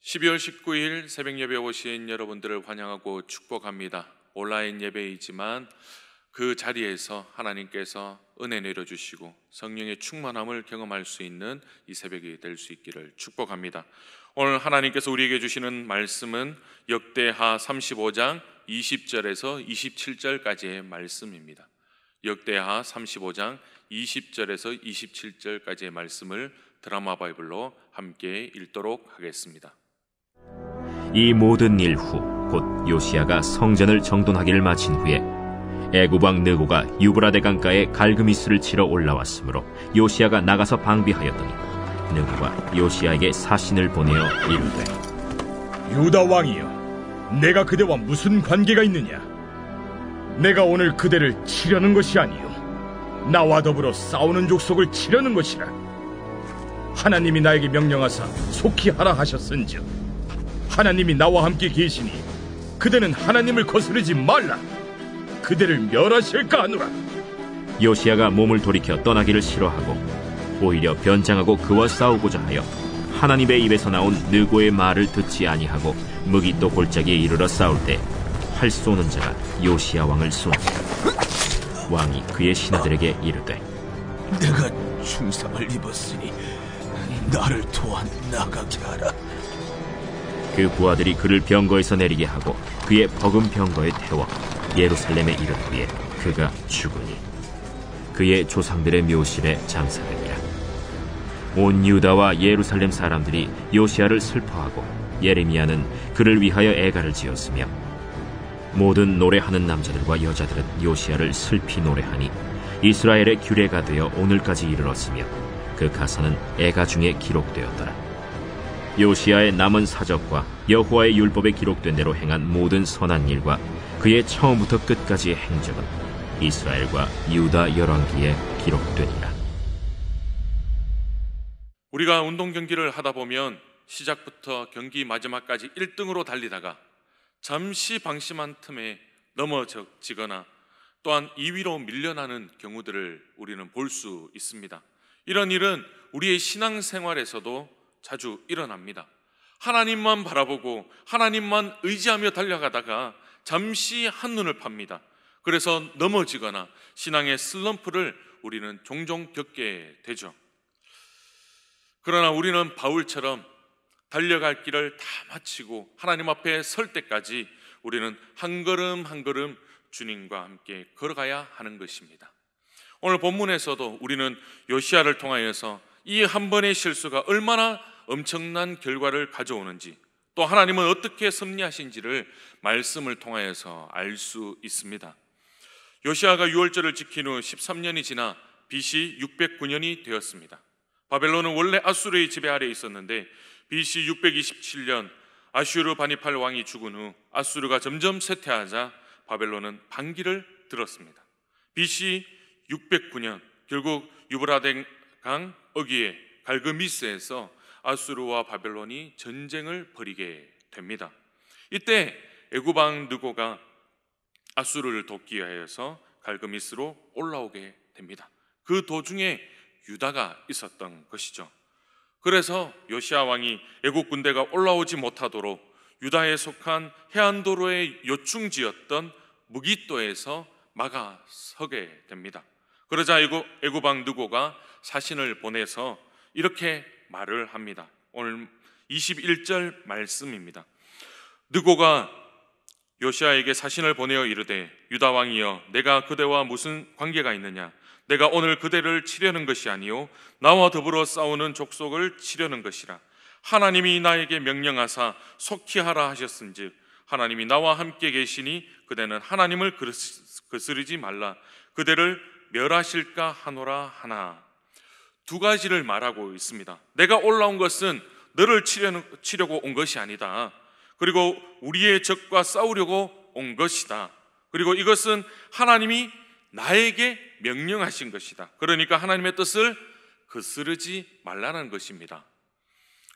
12월 19일 새벽 예배 오신 여러분들을 환영하고 축복합니다. 온라인 예배이지만 그 자리에서 하나님께서 은혜 내려주시고 성령의 충만함을 경험할 수 있는 이 새벽이 될 수 있기를 축복합니다. 오늘 하나님께서 우리에게 주시는 말씀은 역대하 35장 20절에서 27절까지의 말씀입니다. 역대하 35장 20절에서 27절까지의 말씀을 드라마 바이블로 함께 읽도록 하겠습니다. 이 모든 일 후 곧 요시야가 성전을 정돈하기를 마친 후에 애굽 왕 느고가 유브라데 강가에 갈그미스를 치러 올라왔으므로 요시야가 나가서 방비하였더니 느고가 요시야에게 사신을 보내어 이르되, 유다 왕이여, 내가 그대와 무슨 관계가 있느냐? 내가 오늘 그대를 치려는 것이 아니요 나와 더불어 싸우는 족속을 치려는 것이라. 하나님이 나에게 명령하사 속히 하라 하셨은즉 하나님이 나와 함께 계시니 그대는 하나님을 거스르지 말라. 그대를 멸하실까 하노라. 요시야가 몸을 돌이켜 떠나기를 싫어하고 오히려 변장하고 그와 싸우고자 하여 하나님의 입에서 나온 느고의 말을 듣지 아니하고 무기또 골짜기에 이르러 싸울 때 활 쏘는 자가 요시야 왕을 쏜지라. 왕이 그의 신하들에게 이르되, 내가 중상을 입었으니 나를 도와 나가게 하라. 그 부하들이 그를 병거에서 내리게 하고 그의 버금 병거에 태워 예루살렘에 이른 후에 그가 죽으니 그의 조상들의 묘실에 장사되니라. 온 유다와 예루살렘 사람들이 요시야를 슬퍼하고 예레미야는 그를 위하여 애가를 지었으며 모든 노래하는 남자들과 여자들은 요시야를 슬피 노래하니 이스라엘의 규례가 되어 오늘까지 이르렀으며 그 가사는 애가 중에 기록되었더라. 요시야의 남은 사적과 여호와의 율법에 기록된 대로 행한 모든 선한 일과 그의 처음부터 끝까지의 행적은 이스라엘과 유다 열왕기에 기록되니라. 우리가 운동 경기를 하다 보면 시작부터 경기 마지막까지 1등으로 달리다가 잠시 방심한 틈에 넘어지거나 또한 2위로 밀려나는 경우들을 우리는 볼 수 있습니다. 이런 일은 우리의 신앙생활에서도 자주 일어납니다. 하나님만 바라보고 하나님만 의지하며 달려가다가 잠시 한눈을 팝니다. 그래서 넘어지거나 신앙의 슬럼프를 우리는 종종 겪게 되죠. 그러나 우리는 바울처럼 달려갈 길을 다 마치고 하나님 앞에 설 때까지 우리는 한 걸음 한 걸음 주님과 함께 걸어가야 하는 것입니다. 오늘 본문에서도 우리는 요시야를 통하여서 이 한 번의 실수가 얼마나 엄청난 결과를 가져오는지, 또 하나님은 어떻게 섭리하신지를 말씀을 통하여서 알 수 있습니다. 요시야가 유월절을 지킨 후 13년이 지나 BC 609년이 되었습니다. 바벨론은 원래 아수르의 지배 아래에 있었는데 BC 627년 아슈르 바니팔 왕이 죽은 후 아수르가 점점 쇠퇴하자 바벨론은 반기를 들었습니다. BC 609년 결국 유브라데 강 어귀의 갈그미스에서 아수르와 바벨론이 전쟁을 벌이게 됩니다. 이때 애굽 왕 느고가 아수르를 돕기 위하여서 갈그미스로 올라오게 됩니다. 그 도중에 유다가 있었던 것이죠. 그래서 요시야 왕이 애굽 군대가 올라오지 못하도록 유다에 속한 해안도로의 요충지였던 무기또에서 막아서게 됩니다. 그러자 애굽 왕 느고가 사신을 보내서 이렇게 말을 합니다. 오늘 21절 말씀입니다. 느고가 요시야에게 사신을 보내어 이르되, 유다 왕이여, 내가 그대와 무슨 관계가 있느냐? 내가 오늘 그대를 치려는 것이 아니요 나와 더불어 싸우는 족속을 치려는 것이라. 하나님이 나에게 명령하사 속히 하라 하셨은즉 하나님이 나와 함께 계시니 그대는 하나님을 거스르지 말라. 그대를 멸하실까 하노라 하나. 두 가지를 말하고 있습니다. 내가 올라온 것은 너를 치려고 온 것이 아니다. 그리고 우리의 적과 싸우려고 온 것이다. 그리고 이것은 하나님이 나에게 명령하신 것이다. 그러니까 하나님의 뜻을 거스르지 말라는 것입니다.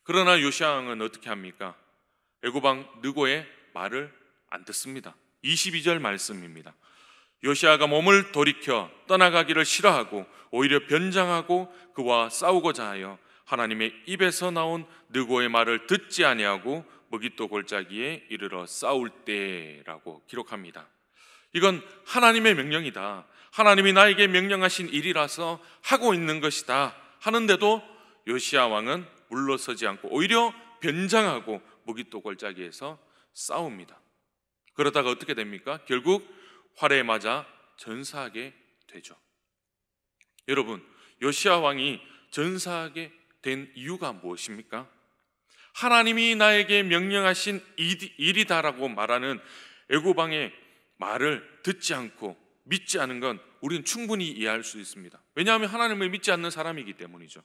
그러나 요시야 왕은 어떻게 합니까? 애굽 왕 느고의 말을 안 듣습니다. 22절 말씀입니다. 요시야가 몸을 돌이켜 떠나가기를 싫어하고 오히려 변장하고 그와 싸우고자 하여 하나님의 입에서 나온 느고의 말을 듣지 아니하고 머깃도 골짜기에 이르러 싸울 때라고 기록합니다. 이건 하나님의 명령이다, 하나님이 나에게 명령하신 일이라서 하고 있는 것이다 하는데도 요시야 왕은 물러서지 않고 오히려 변장하고 머깃도 골짜기에서 싸웁니다. 그러다가 어떻게 됩니까? 결국 활에 맞아 전사하게 되죠. 여러분, 요시야 왕이 전사하게 된 이유가 무엇입니까? 하나님이 나에게 명령하신 일이다라고 말하는 애굽 왕의 말을 듣지 않고 믿지 않은 건 우리는 충분히 이해할 수 있습니다. 왜냐하면 하나님을 믿지 않는 사람이기 때문이죠.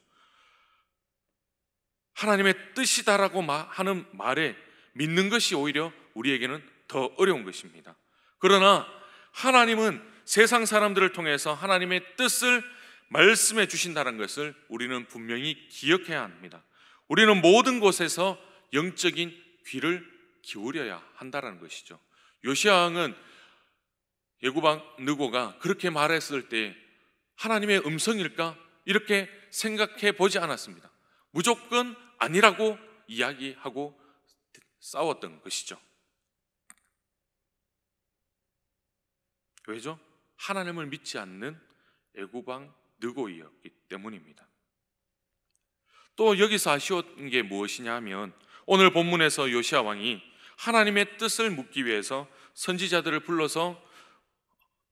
하나님의 뜻이다라고 하는 말에 믿는 것이 오히려 우리에게는 더 어려운 것입니다. 그러나 하나님은 세상 사람들을 통해서 하나님의 뜻을 말씀해 주신다는 것을 우리는 분명히 기억해야 합니다. 우리는 모든 곳에서 영적인 귀를 기울여야 한다는 것이죠. 요시야 왕은 애굽 왕 느고가 그렇게 말했을 때 하나님의 음성일까? 이렇게 생각해 보지 않았습니다. 무조건 아니라고 이야기하고 싸웠던 것이죠. 왜죠? 하나님을 믿지 않는 애굽 왕 느고이었기 때문입니다. 또 여기서 아쉬운 게 무엇이냐 하면 오늘 본문에서 요시야 왕이 하나님의 뜻을 묻기 위해서 선지자들을 불러서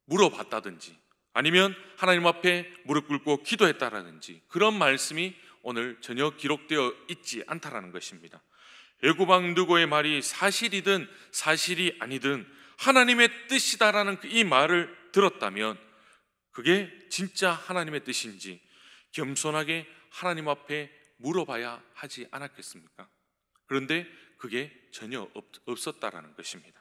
물어봤다든지 아니면 하나님 앞에 무릎 꿇고 기도했다라든지 그런 말씀이 오늘 전혀 기록되어 있지 않다라는 것입니다. 애굽 왕 느고의 말이 사실이든 사실이 아니든 하나님의 뜻이다라는 이 말을 들었다면 그게 진짜 하나님의 뜻인지 겸손하게 하나님 앞에 물어봐야 하지 않았겠습니까? 그런데 그게 전혀 없었다라는 것입니다.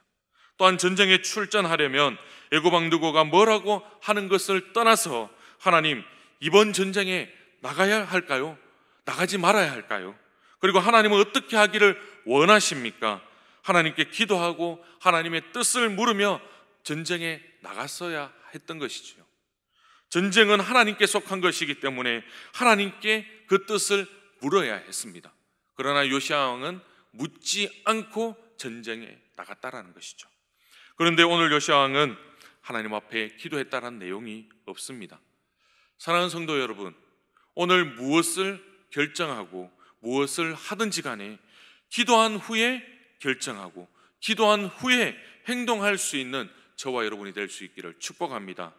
또한 전쟁에 출전하려면 애굽 왕 느고가 뭐라고 하는 것을 떠나서 하나님, 이번 전쟁에 나가야 할까요? 나가지 말아야 할까요? 그리고 하나님은 어떻게 하기를 원하십니까? 하나님께 기도하고 하나님의 뜻을 물으며 전쟁에 나갔어야 했던 것이지요. 전쟁은 하나님께 속한 것이기 때문에 하나님께 그 뜻을 물어야 했습니다. 그러나 요시야 왕은 묻지 않고 전쟁에 나갔다라는 것이죠. 그런데 오늘 요시야 왕은 하나님 앞에 기도했다는 내용이 없습니다. 사랑하는 성도 여러분, 오늘 무엇을 결정하고 무엇을 하든지 간에 기도한 후에 결정하고 기도한 후에 행동할 수 있는 저와 여러분이 될 수 있기를 축복합니다.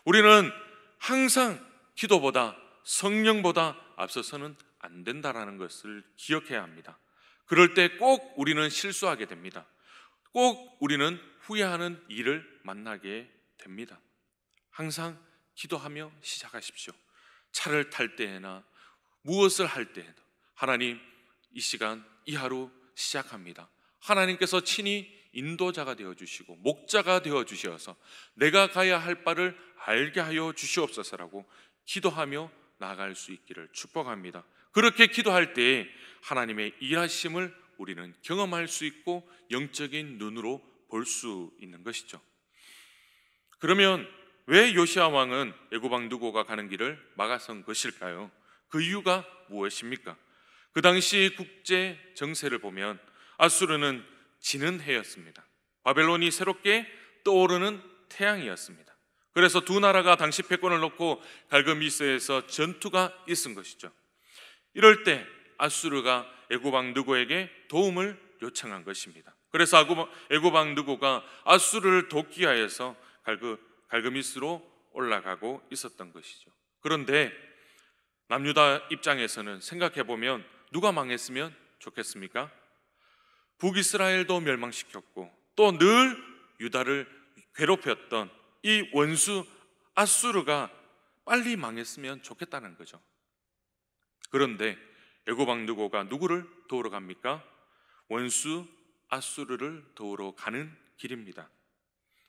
우리는 항상 기도보다 성령보다 앞서서는 안 된다라는 것을 기억해야 합니다. 그럴 때 꼭 우리는 실수하게 됩니다. 꼭 우리는 후회하는 일을 만나게 됩니다. 항상 기도하며 시작하십시오. 차를 탈 때나 무엇을 할 때에도 하나님, 이 시간 이 하루 시작합니다. 하나님께서 친히 인도자가 되어주시고 목자가 되어주셔서 내가 가야 할 바를 알게 하여 주시옵소서라고 기도하며 나아갈 수 있기를 축복합니다. 그렇게 기도할 때에 하나님의 일하심을 우리는 경험할 수 있고 영적인 눈으로 볼 수 있는 것이죠. 그러면 왜 요시야 왕은 애굽 왕 느고가 가는 길을 막아선 것일까요? 그 이유가 무엇입니까? 그 당시 국제 정세를 보면 아수르는 지는 해였습니다. 바벨론이 새롭게 떠오르는 태양이었습니다. 그래서 두 나라가 당시 패권을 놓고 갈그미스에서 전투가 있은 것이죠. 이럴 때 아수르가 애굽 왕 느고에게 도움을 요청한 것입니다. 그래서 애굽 왕 느고가 아수르를 돕기 위해서 갈그미스로 올라가고 있었던 것이죠. 그런데 남유다 입장에서는 생각해보면 누가 망했으면 좋겠습니까? 북이스라엘도 멸망시켰고 또 늘 유다를 괴롭혔던 이 원수 아수르가 빨리 망했으면 좋겠다는 거죠. 그런데 애굽 왕 느고가 누구를 도우러 갑니까? 원수 아수르를 도우러 가는 길입니다.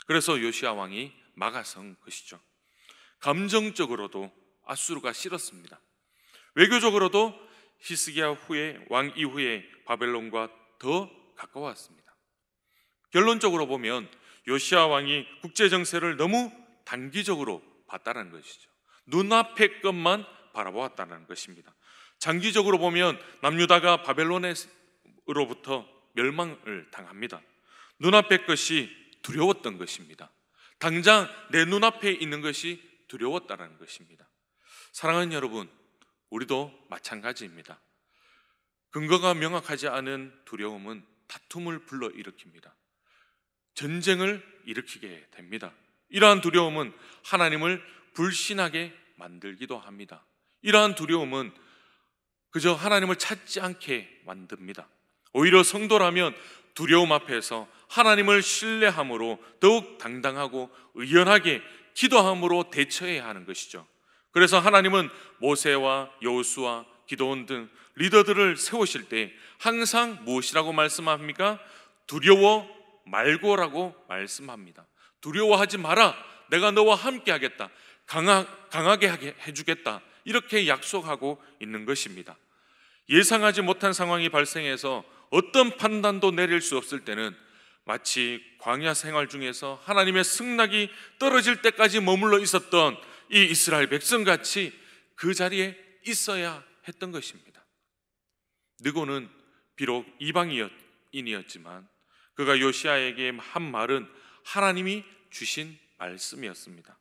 그래서 요시야 왕이 막아선 것이죠. 감정적으로도 아수르가 싫었습니다. 외교적으로도 히스기야 후에 왕 이후에 바벨론과 더 가까웠습니다. 결론적으로 보면 요시야 왕이 국제 정세를 너무 단기적으로 봤다는 것이죠. 눈앞의 것만 바라보았다는 것입니다. 장기적으로 보면 남유다가 바벨론으로부터 멸망을 당합니다. 눈앞의 것이 두려웠던 것입니다. 당장 내 눈앞에 있는 것이 두려웠다는 것입니다. 사랑하는 여러분, 우리도 마찬가지입니다. 근거가 명확하지 않은 두려움은 다툼을 불러일으킵니다. 전쟁을 일으키게 됩니다. 이러한 두려움은 하나님을 불신하게 만들기도 합니다. 이러한 두려움은 그저 하나님을 찾지 않게 만듭니다. 오히려 성도라면 두려움 앞에서 하나님을 신뢰함으로 더욱 당당하고 의연하게 기도함으로 대처해야 하는 것이죠. 그래서 하나님은 모세와 여호수아, 기드온 등 리더들을 세우실 때 항상 무엇이라고 말씀합니까? 두려워 말고라고 말씀합니다. 두려워하지 마라. 내가 너와 함께 하겠다. 강하게 하게 해주겠다. 이렇게 약속하고 있는 것입니다. 예상하지 못한 상황이 발생해서 어떤 판단도 내릴 수 없을 때는 마치 광야 생활 중에서 하나님의 승낙이 떨어질 때까지 머물러 있었던 이 이스라엘 백성같이 그 자리에 있어야 했던 것입니다. 느고는 비록 이방인이었지만 그가 요시아에게 한 말은 하나님이 주신 말씀이었습니다.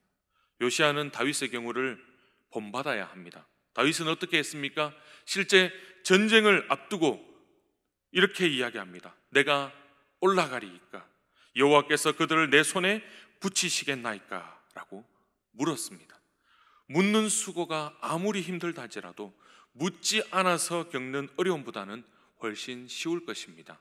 요시아는 다윗의 경우를 본받아야 합니다. 다윗은 어떻게 했습니까? 실제 전쟁을 앞두고 이렇게 이야기합니다. 내가 올라가리이까? 여호와께서 그들을 내 손에 붙이시겠나이까? 라고 물었습니다. 묻는 수고가 아무리 힘들다 할지라도 묻지 않아서 겪는 어려움보다는 훨씬 쉬울 것입니다.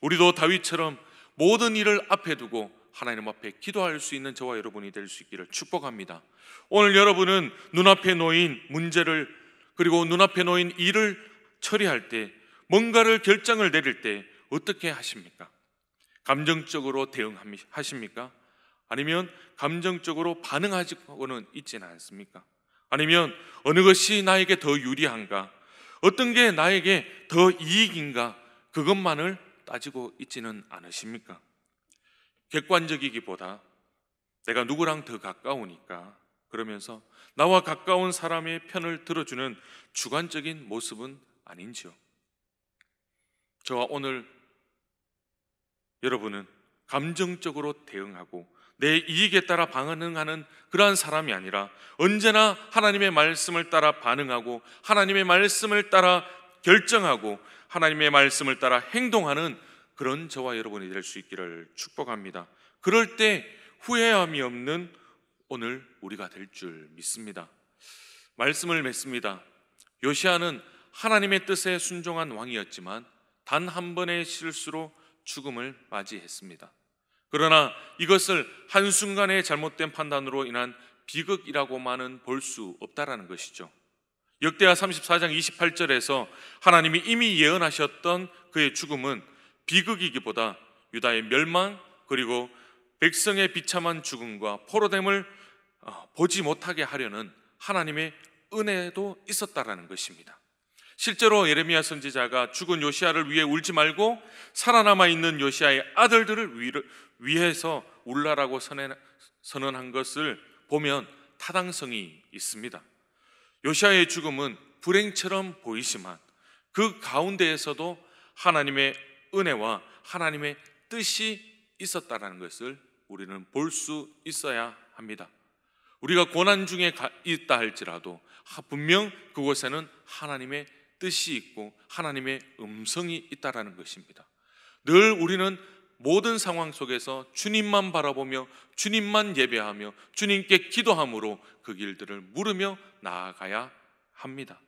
우리도 다윗처럼 모든 일을 앞에 두고 하나님 앞에 기도할 수 있는 저와 여러분이 될 수 있기를 축복합니다. 오늘 여러분은 눈앞에 놓인 문제를 그리고 눈앞에 놓인 일을 처리할 때 뭔가를 결정을 내릴 때 어떻게 하십니까? 감정적으로 대응하십니까? 아니면 감정적으로 반응하고는 있지는 않습니까? 아니면 어느 것이 나에게 더 유리한가? 어떤 게 나에게 더 이익인가? 그것만을 따지고 있지는 않으십니까? 객관적이기보다 내가 누구랑 더 가까우니까 그러면서 나와 가까운 사람의 편을 들어주는 주관적인 모습은 아닌지요? 저와 오늘 여러분은 감정적으로 대응하고 내 이익에 따라 반응하는 그러한 사람이 아니라 언제나 하나님의 말씀을 따라 반응하고 하나님의 말씀을 따라 결정하고 하나님의 말씀을 따라 행동하는 그런 저와 여러분이 될 수 있기를 축복합니다. 그럴 때 후회함이 없는 오늘 우리가 될 줄 믿습니다. 말씀을 맺습니다. 요시아는 하나님의 뜻에 순종한 왕이었지만 단 한 번의 실수로 죽음을 맞이했습니다. 그러나 이것을 한순간의 잘못된 판단으로 인한 비극이라고만은 볼 수 없다라는 것이죠. 역대하 34장 28절에서 하나님이 이미 예언하셨던 그의 죽음은 비극이기보다 유다의 멸망 그리고 백성의 비참한 죽음과 포로됨을 보지 못하게 하려는 하나님의 은혜도 있었다라는 것입니다. 실제로 예레미야 선지자가 죽은 요시아를 위해 울지 말고 살아남아 있는 요시아의 아들들을 위해서 울라라고 선언한 것을 보면 타당성이 있습니다. 요시아의 죽음은 불행처럼 보이지만 그 가운데에서도 하나님의 은혜와 하나님의 뜻이 있었다는 것을 우리는 볼 수 있어야 합니다. 우리가 고난 중에 있다 할지라도 분명 그곳에는 하나님의 뜻이 있고 하나님의 음성이 있다는 것입니다. 늘 우리는 모든 상황 속에서 주님만 바라보며 주님만 예배하며 주님께 기도함으로 그 길들을 물으며 나아가야 합니다.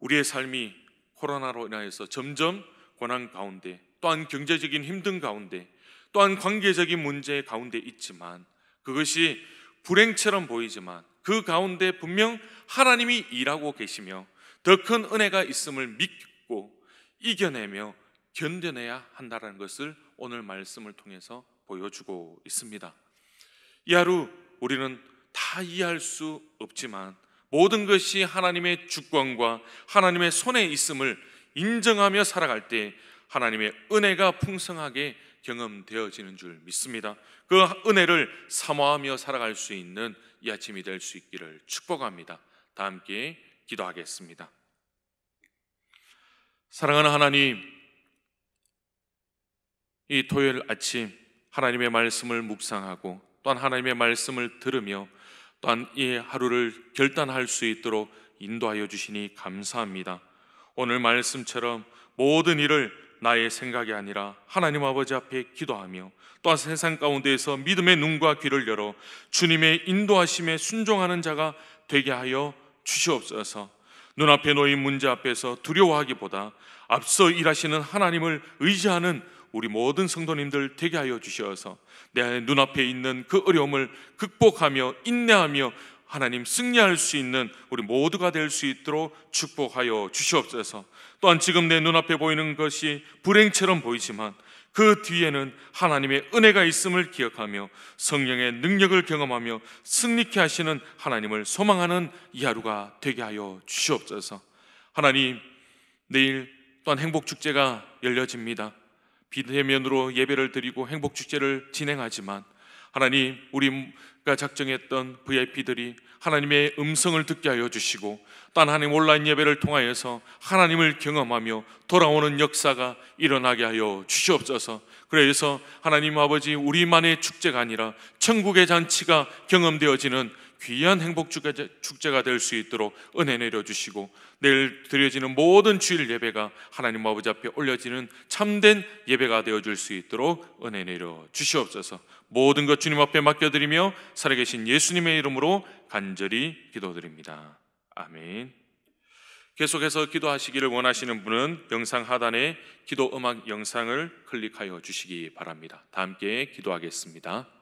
우리의 삶이 코로나로 인하여서 점점 고난 가운데 또한 경제적인 힘든 가운데 또한 관계적인 문제 가운데 있지만 그것이 불행처럼 보이지만 그 가운데 분명 하나님이 일하고 계시며 더 큰 은혜가 있음을 믿고 이겨내며 견뎌내야 한다는 것을 오늘 말씀을 통해서 보여주고 있습니다. 이 하루 우리는 다 이해할 수 없지만 모든 것이 하나님의 주권과 하나님의 손에 있음을 인정하며 살아갈 때 하나님의 은혜가 풍성하게 경험되어지는 줄 믿습니다. 그 은혜를 사모하며 살아갈 수 있는 이 아침이 될 수 있기를 축복합니다. 다 함께 기도하겠습니다. 사랑하는 하나님, 이 토요일 아침 하나님의 말씀을 묵상하고 또한 하나님의 말씀을 들으며 또한 이 하루를 결단할 수 있도록 인도하여 주시니 감사합니다. 오늘 말씀처럼 모든 일을 나의 생각이 아니라 하나님 아버지 앞에 기도하며 또한 세상 가운데에서 믿음의 눈과 귀를 열어 주님의 인도하심에 순종하는 자가 되게 하여 주시옵소서. 눈앞에 놓인 문제 앞에서 두려워하기보다 앞서 일하시는 하나님을 의지하는 우리 모든 성도님들 되게 하여 주셔서 내 눈앞에 있는 그 어려움을 극복하며 인내하며 하나님 승리할 수 있는 우리 모두가 될 수 있도록 축복하여 주시옵소서. 또한 지금 내 눈앞에 보이는 것이 불행처럼 보이지만 그 뒤에는 하나님의 은혜가 있음을 기억하며 성령의 능력을 경험하며 승리케 하시는 하나님을 소망하는 이 하루가 되게 하여 주시옵소서. 하나님, 내일 또한 행복축제가 열려집니다. 비대면으로 예배를 드리고 행복축제를 진행하지만 하나님, 우리가 작정했던 VIP들이 하나님의 음성을 듣게 하여 주시고 또한 하나님 온라인 예배를 통하여서 하나님을 경험하며 돌아오는 역사가 일어나게 하여 주시옵소서. 그래서 하나님 아버지, 우리만의 축제가 아니라 천국의 잔치가 경험되어지는 귀한 행복축제가 될 수 있도록 은혜 내려주시고 내일 드려지는 모든 주일 예배가 하나님 아버지 앞에 올려지는 참된 예배가 되어줄 수 있도록 은혜 내려주시옵소서. 모든 것 주님 앞에 맡겨드리며 살아계신 예수님의 이름으로 간절히 기도드립니다. 아멘. 계속해서 기도하시기를 원하시는 분은 영상 하단에 기도 음악 영상을 클릭하여 주시기 바랍니다. 다 함께 기도하겠습니다.